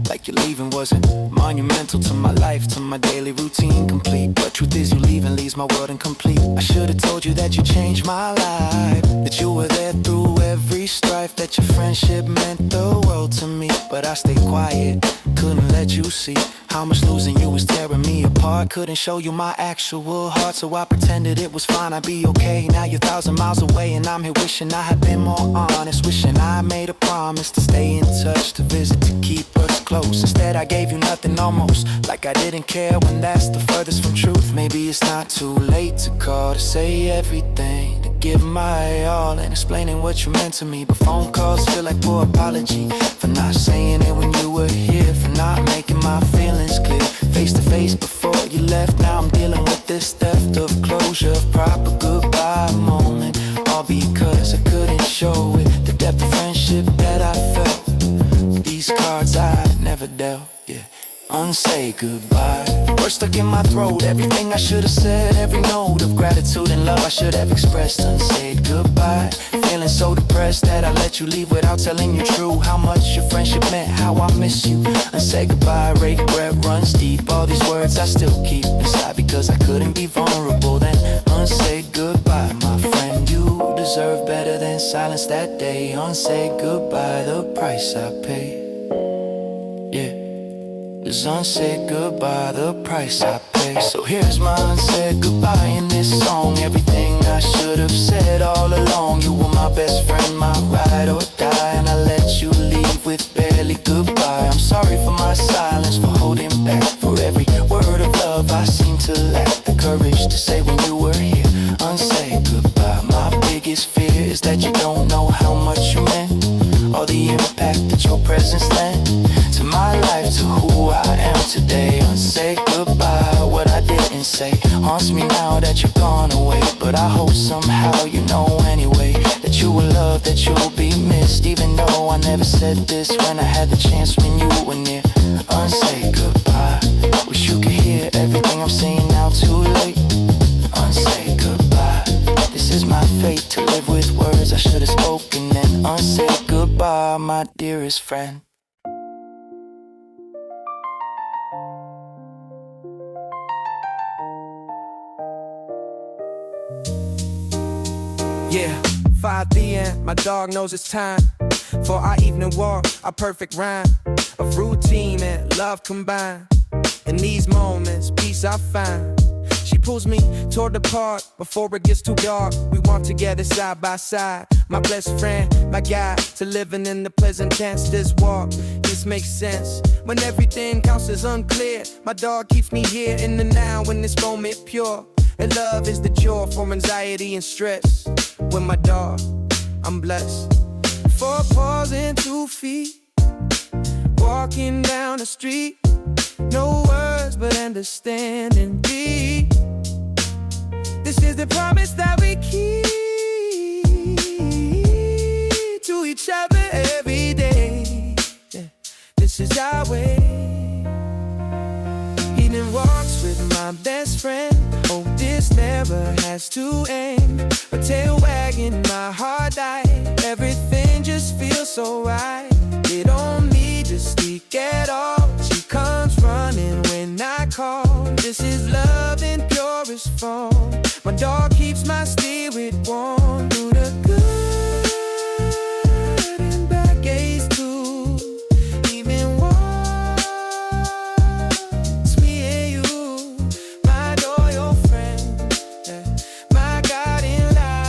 like your leaving wasn't monumental to my life, to my daily routine complete. But truth is you leaving leaves my world incomplete. I should've told you that you changed my life, that you were there through every strife, that your friendship meant the world to me. But I stayed quiet, couldn't let you see how much losing you was tearing me apart. Couldn't show you my actual heart, so I pretended it was fine, I'd be okay. Now you're 1,000 miles away and I'm here wishing I had been more honest, wishing I made a promise to stay in touch, to visit, to keep us close. Instead I gave you nothing, almost like I didn't care, when that's the furthest from truth. Maybe it's not too late to call, to say everything, to give my all and explaining what you meant to me. But phone calls feel like poor apology for not saying it when you were here, for not making my feelings clear face to face before you left. Now I'm dealing with this theft of closure, proper goodbye moment, all because I couldn't show it, the depth of friendship that I felt. These cards I never dealt, yeah. Unsay goodbye. Words stuck in my throat, everything I should have said, every note of gratitude and love I should have expressed. Unsaid goodbye. Feeling so depressed that I let you leave without telling you true how much your friendship meant, how I miss you. Unsay goodbye, regret runs deep. All these words I still keep inside because I couldn't be vulnerable then. Unsay goodbye, my friend, you deserve better than silence that day. Unsay goodbye, the price I paid. Yeah. This unsaid goodbye, the price I pay. So here's my unsaid goodbye in this song. Everything I should have said all along. You were my best friend, my ride or die, and I let you leave with barely goodbye. I'm sorry for my silence, for holding back, for every word of love I seem to lack the courage to say when you were here. Unsaid goodbye. My biggest fear is that you don't know how much you meant, or the impact that your presence lent to my life, to who I am today. Unsaid goodbye, what I didn't say haunts me now that you're gone away. But I hope somehow you know anyway that you will love, that you'll be missed, even though I never said this when I had the chance when you were near. Unsaid goodbye, wish you could hear everything I'm saying now, too late. Unsaid goodbye, this is my fate, to live with words I should have spoken. And unsaid goodbye, my dearest friend. Yeah, 5 p.m., my dog knows it's time for our evening walk, our perfect rhyme of routine and love combined. In these moments, peace I find. She pulls me toward the park before it gets too dark. We walk together side by side, my best friend, my guide to living in the pleasant tense. This walk, this makes sense when everything counts as unclear. My dog keeps me here in the now, in this moment pure. And love is the cure for anxiety and stress. With my dog, I'm blessed. 4 paws and 2 feet, walking down the street. No words but understanding deep. This is the promise that we keep to each other every day. Yeah. This is our way. Evening walks with my best friend, Hope this never has to end. A tail wagging my heart died. Everything just feels so right. It don't need to speak at all. She comes running when I call. This is love in purest form. My dog keeps my spirit warm through the good and bad days too. Even once me and you, my loyal friend, yeah, my guiding light,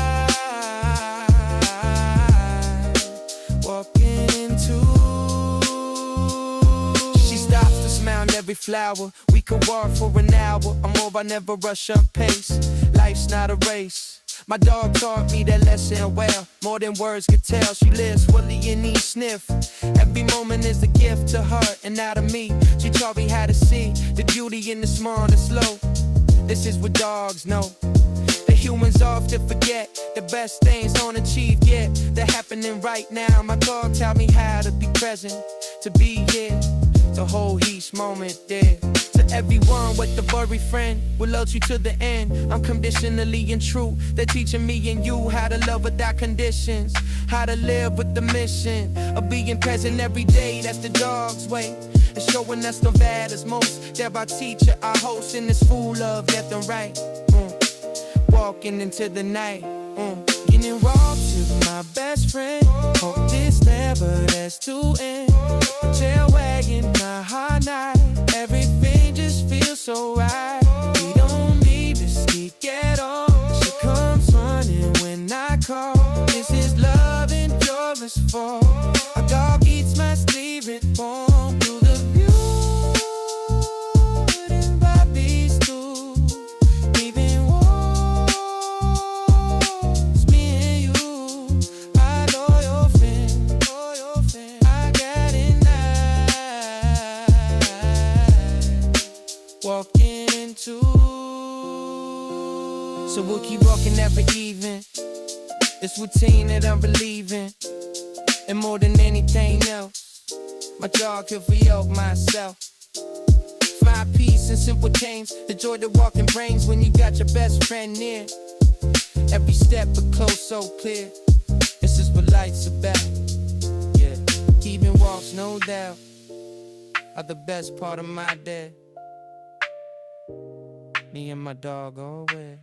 walking into. She stops to smile on every flower. We could walk for an hour. I'm over, I never rush up pace. Life's not a race. My dog taught me that lesson well, more than words could tell. She lives fully in each sniff. Every moment is a gift to her and now to me. She taught me how to see the beauty in the small and the slow. This is what dogs know. The humans often forget the best things don't achieve yet. They're happening right now. My dog taught me how to be present, to be here, to hold each moment there. To everyone with the furry friend, we'll love you to the end. Unconditionally and true. They're teaching me and you how to love without conditions, how to live with the mission of being present every day. That's the dog's way. And showing us the matters most. They're our teacher, our host, in this full of left and right. Walking into the night. Getting walked to my best friend. Hope this never has to end. Tail wagging my heart night. Everything just feels so right. We don't need to speak at all. She comes running when I call. This is love in purest form. A dog eats my spirit warm through the good and bad days too. Even once me and you, my loyal friend, I got it night, walking into. So we'll keep walking every evening. This routine that I'm relieving. And more than anything else, my dog could re-up myself. Find peace in simple things. The joy that walking brings when you got your best friend near. Every step a close so clear. This is what life's about. Yeah, keeping walks no doubt are the best part of my day. Me and my dog always.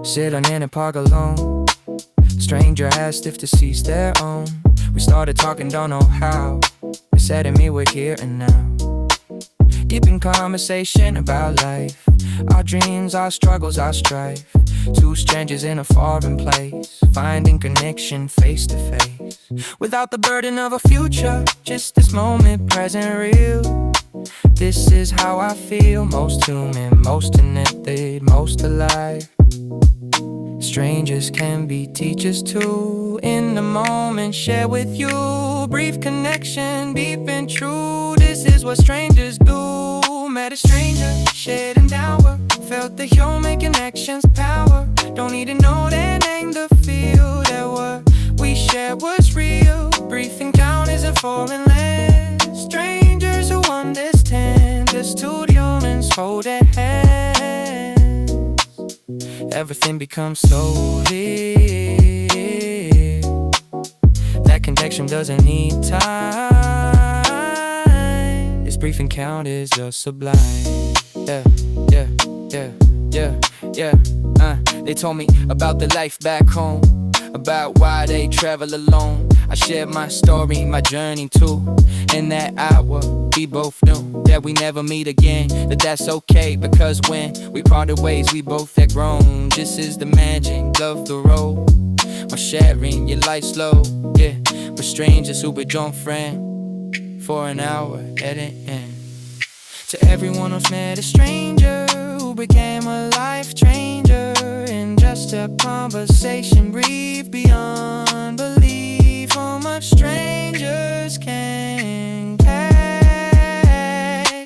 Sitting in a park alone. Stranger asked if the seat's their own. We started talking, don't know how. They said to me we're here and now. Deep in conversation about life, our dreams, our struggles, our strife. Two strangers in a foreign place, finding connection face to face. Without the burden of a future, just this moment, present, real. This is how I feel, most human, most connected, most alive. Strangers can be teachers too. In the moment, share with you. Brief connection, deep and true. This is what strangers do. Met a stranger, shared an hour. Felt the human connection's power. Don't need to know their name to feel that what we share was real. Brief encounter is a foreign land. Strangers who understand. Just two humans hold their hands. Everything becomes so real. That connection doesn't need time. This brief encounter is just sublime. Yeah, yeah, yeah, yeah, yeah. They told me about the life back home, about why they travel alone. I shared my story, my journey too. In that hour, we both knew that we never meet again, that that's okay, because when we parted ways, we both had grown. This is the magic of the road. My sharing your life slow, yeah. We're strangers who become friends for an hour at an end. To everyone who's met a stranger who became a life changer in just a conversation brief beyond belief. how much strangers can take.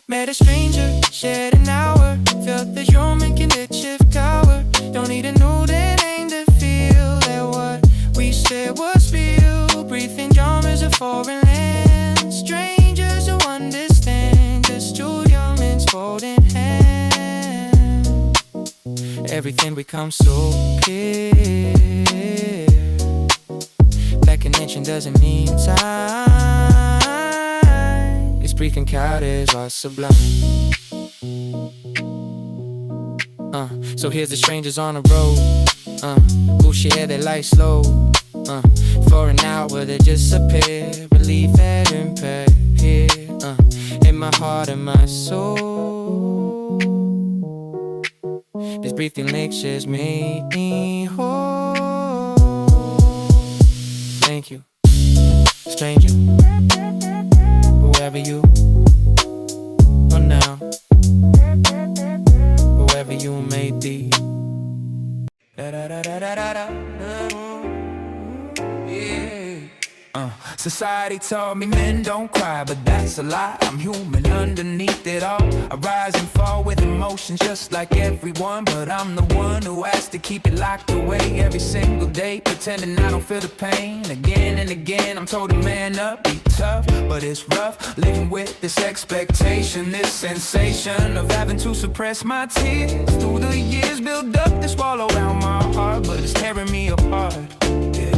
Met a stranger, shared an hour, felt the human kinship tower. Don't need a new name to feel that what we said was real. Breathing genres of foreign lands, strangers who understand, just two humans holding hands. Everything becomes so clear. That connection doesn't mean time. This brief encounters are sublime. So here's the strangers on the road, who share their life slow. For an hour they disappear, relief and impair here, in my heart and my soul. This brief elixir's made me whole. Thank you, stranger, whoever you are now, whoever you may be. Society told me men don't cry, but that's a lie. I'm human underneath it all. I rise and fall with emotions just like everyone, but I'm the one who has to keep it locked away every single day, pretending I don't feel the pain. Again and again I'm told to man up, be tough, but it's rough living with this expectation, this sensation of having to suppress my tears. Through the years build up this wall around my heart, but it's tearing me apart. Yeah.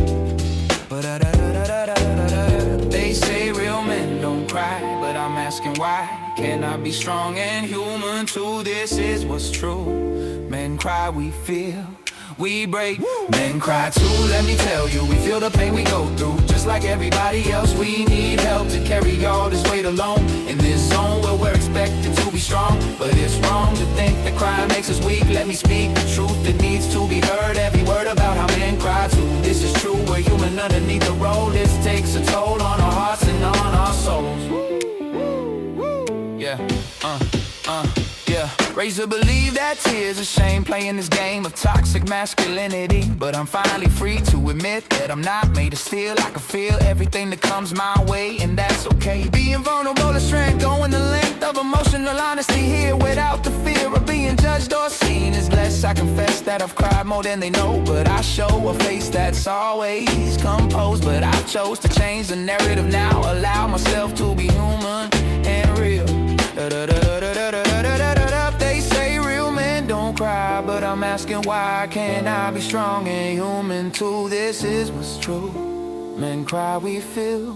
They say real men don't cry, but I'm asking why can't I be strong and human too? This is what's true. Men cry, we feel, we break. Men cry too, let me tell you, we feel the pain we go through. Just like everybody else, we need help to carry all this weight alone. In this zone where we're expected to be strong, but it's wrong to think that crying makes us weak. Let me speak the truth that needs to be heard. Every word about how men cry too. This is true, we're human underneath the road. This takes a toll on our hearts and on our souls. Yeah, yeah. Raised to believe that tears a shame, playing this game of toxic masculinity. But I'm finally free to admit that I'm not made of steel. I can feel everything that comes my way, and that's okay. Being vulnerable is strength, going the length of emotional honesty here without the fear of being judged or seen as less. I confess that I've cried more than they know, but I show a face that's always composed. But I chose to change the narrative now, allow myself to be human and real. They say real men don't cry, but I'm asking why can't I be strong and human too? This is what's true. Men cry, we feel,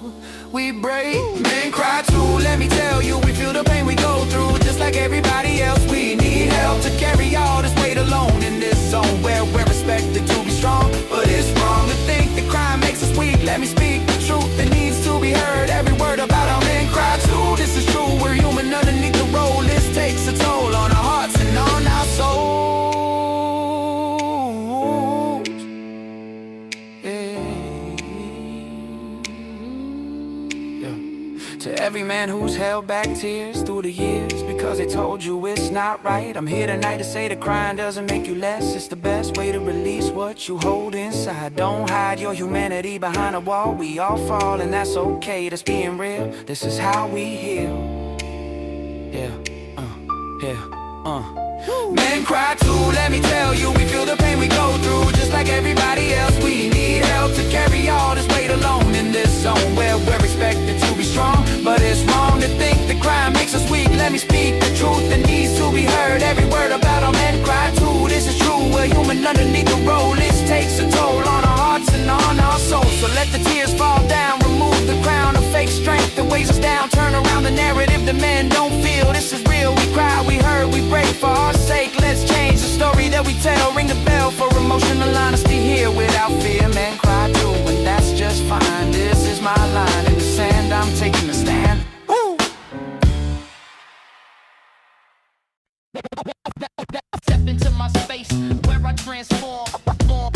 we break. Men cry too, let me tell you, we feel the pain we go through. Just like everybody else, we need help to carry all this weight alone. In this zone where we're expected to be strong, but it's wrong to think that crime makes us weak. Let me speak the truth that needs to be heard. Every word about how men cry too. This is true, we're human underneath the road. This takes a toll on our hearts and on our souls. Yeah. To every man who's held back tears through the years because they told you it's not right, I'm here tonight to say that crying doesn't make you less. It's the best way to release what you hold inside. Don't hide your humanity behind a wall. We all fall and that's okay, that's being real. This is how we heal. Yeah, Men cry too, let me tell you, we feel the pain we go through. Just like everybody else, we need help to carry all this weight alone. In this zone where we're expected to be strong, but it's wrong to think that crime makes us weak. Let me speak the truth that needs to be heard. Every word about our men cry too. This is true, we're human underneath the road. This takes a toll on our hearts and on our souls. So let the tears fall down, remove the crown of fake strength that weighs us down. Turn around the narrative that men don't feel. This is real, we cry, we hurt, we break for our sake. Let's change the story that we tell. Ring the bell for emotional honesty here without fear. Men cry too, and that's just fine. This is my line in the sand, I'm taking a stand. Woo! Step into my space where I transform, where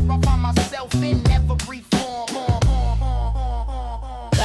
I find myself in every form.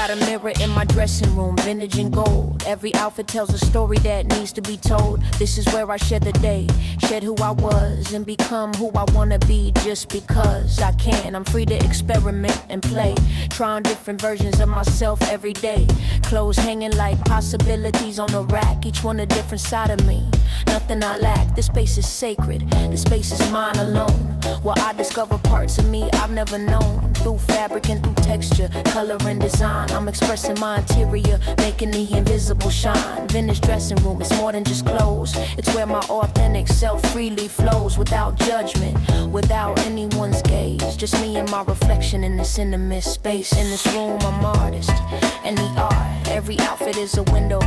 Got a mirror in my dressing room, vintage and gold. Every outfit tells a story that needs to be told. This is where I shed the day, shed who I was, and become who I wanna be just because I can. I'm free to experiment and play, trying different versions of myself every day. Clothes hanging like possibilities on a rack, each one a different side of me. Nothing I lack, this space is sacred, this space is mine alone. Where I discover parts of me I've never known. Through fabric and through texture, color and design, I'm expressing my interior, making the invisible shine. Vintage dressing room, it's more than just clothes. It's where my authentic self freely flows, without judgment, without anyone's gaze. Just me and my reflection in this intimate space. In this room, I'm artist, and the art. Every outfit is a window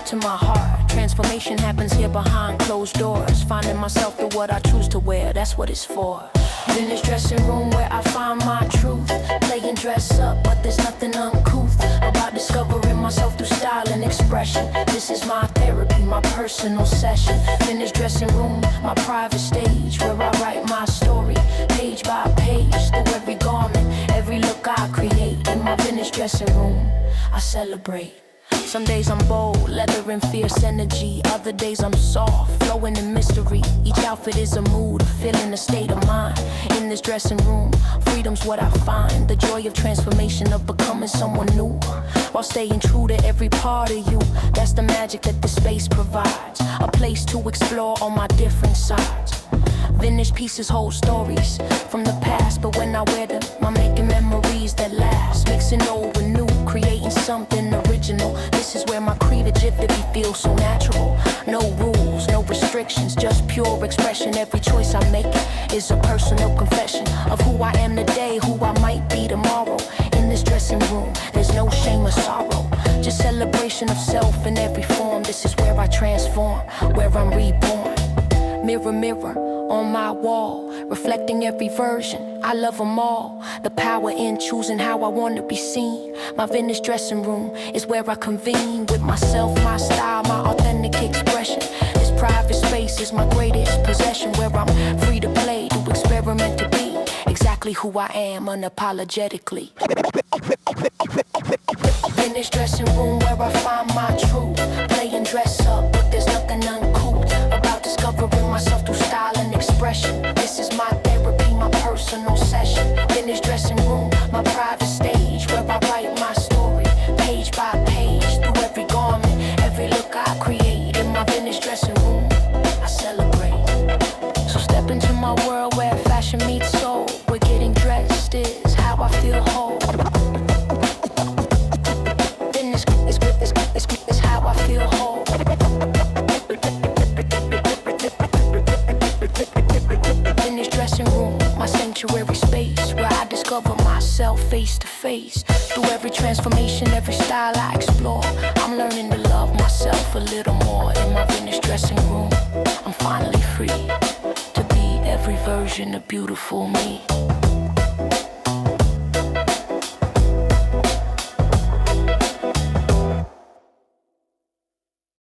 to my heart. Transformation happens here behind closed doors. Finding myself through what I choose to wear, that's what it's for. Vintage dressing room where I find my truth. Playing dress up, but there's nothing uncouth about discovering myself through style and expression. This is my therapy, my personal session. Vintage dressing room, my private stage, where I write my story, page by page, through every garment, every look I create. In my vintage dressing room, I celebrate. Some days I'm bold, leather and fierce energy. Other days I'm soft, flowing in mystery. Each outfit is a mood, a feeling, a state of mind. In this dressing room, freedom's what I find. The joy of transformation, of becoming someone new, while staying true to every part of you. That's the magic that this space provides, a place to explore all my different sides. Vintage pieces hold stories from the past, but when I wear them, I'm making memories that last. Mixing old with new, creating something original. This is where my creativity feels so natural. No rules, no restrictions, just pure expression. Every choice I make is a personal confession of who I am today, who I might be tomorrow. In this dressing room, there's no shame or sorrow, just celebration of self in every form. This is where I transform, where I'm reborn. Mirror, mirror on my wall, reflecting every version, I love them all. The power in choosing how I want to be seen. My vintage dressing room is where I convene with myself, my style, my authentic expression. This private space is my greatest possession, where I'm free to play, to experiment, to be exactly who I am unapologetically. Vintage dressing room where I find my truth. Playing dress up, but there's nothing uncouth about discovering myself through style and expression. This is my therapy, my personal session. Vintage dressing room, my private stage, where I write my story, page by page, through every garment, every look I create. In my vintage dressing room, I celebrate. So step into my world where fashion meets soul, where getting dressed is how I feel whole. Then it's how I feel whole. In this dressing room, my sanctuary space, where I discover myself face to face. Through every transformation, every style I explore, I'm learning to love myself a little more. In my vintage dressing room, I'm finally free to be every version of beautiful me.